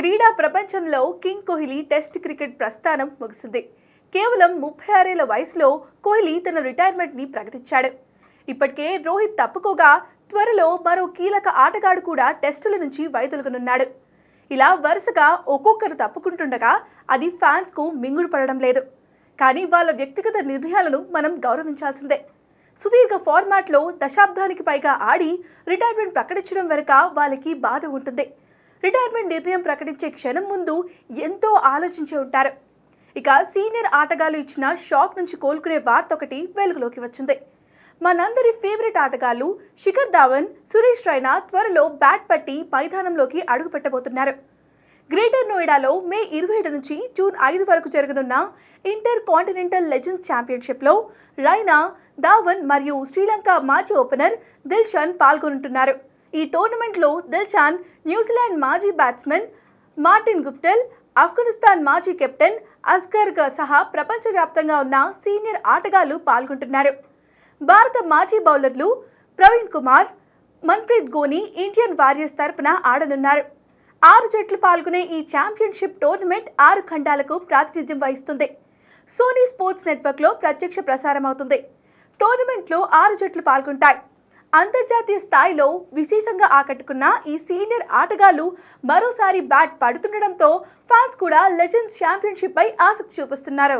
క్రీడా ప్రపంచంలో king Kohli test cricket ప్రస్థానం ముగిసింది. కేవలం 36 ఏళ్ల వయసులో కోహ్లీ తన రిటైర్మెంట్ని ప్రకటించాడు. ఇప్పటికే రోహిత్ తప్పుకోగా త్వరలో మరో కీలక ఆటగాడు కూడా టెస్టుల నుంచి వైదొలగనున్నాడు. ఇలా వరుసగా ఒక్కొక్కరు తప్పుకుంటుండగా అది ఫ్యాన్స్కు మింగుడు పడడం లేదు. కానీ వాళ్ళ వ్యక్తిగత నిర్ణయాలను మనం గౌరవించాల్సిందే. సుదీర్ఘ ఫార్మాట్లో దశాబ్దానికి పైగా ఆడి రిటైర్మెంట్ ప్రకటించడం వెనుక వాళ్ళకి బాధ ఉంటుంది. రిటైర్మెంట్ నిర్ణయం ప్రకటించే క్షణం ముందు ఎంతో ఆలోచించే ఉంటారు. ఇక సీనియర్ ఆటగాళ్లు ఇచ్చిన షాక్ నుంచి కోలుకునే వార్త ఒకటి వెలుగులోకి వచ్చింది. మనందరి ఫేవరెట్ ఆటగాళ్లు శిఖర్ ధావన్, సురేష్ రైనా త్వరలో బ్యాట్ పట్టి మైదానంలోకి అడుగు పెట్టబోతున్నారు. గ్రేటర్ నోయిడాలో మే 27 నుంచి జూన్ 5 వరకు జరగనున్న ఇంటర్ కాంటినెంటల్ లెజెండ్స్ ఛాంపియన్షిప్లో రైనా, ధావన్ మరియు శ్రీలంక మాజీ ఓపెనర్ దిల్షాన్ పాల్గొంటున్నారు. ఈ టోర్నమెంట్లో దిల్షాన్ న్యూజిలాండ్ మాజీ బ్యాట్స్మెన్ మార్టిన్ గుప్టిల్, ఆఫ్ఘనిస్తాన్ మాజీ కెప్టెన్ అస్గర్ సహా ప్రపంచవ్యాప్తంగా ఉన్న సీనియర్ ఆటగాళ్లు పాల్గొంటున్నారు. భారత మాజీ బౌలర్లు ప్రవీణ్ కుమార్, మన్ప్రీత్ గోని ఇండియన్ వారియర్స్ తరపున ఆడనున్నారు. 6 జట్లు పాల్గొనే ఈ ఛాంపియన్షిప్ టోర్నమెంట్ 6 ఖండాలకు ప్రాతినిధ్యం వహిస్తుంది. సోనీ స్పోర్ట్స్ నెట్వర్క్లో ప్రత్యక్ష ప్రసారం అవుతుంది. టోర్నమెంట్లో 6 జట్లు పాల్గొంటాయి. అంతర్జాతీయ స్థాయిలో విశేషంగా ఆకట్టుకున్న ఈ సీనియర్ ఆటగాళ్లు మరోసారి బ్యాట్ పడుతుండడంతో ఫ్యాన్స్ కూడా లెజెండ్స్ ఛాంపియన్షిప్ పై ఆసక్తి చూపిస్తున్నారు.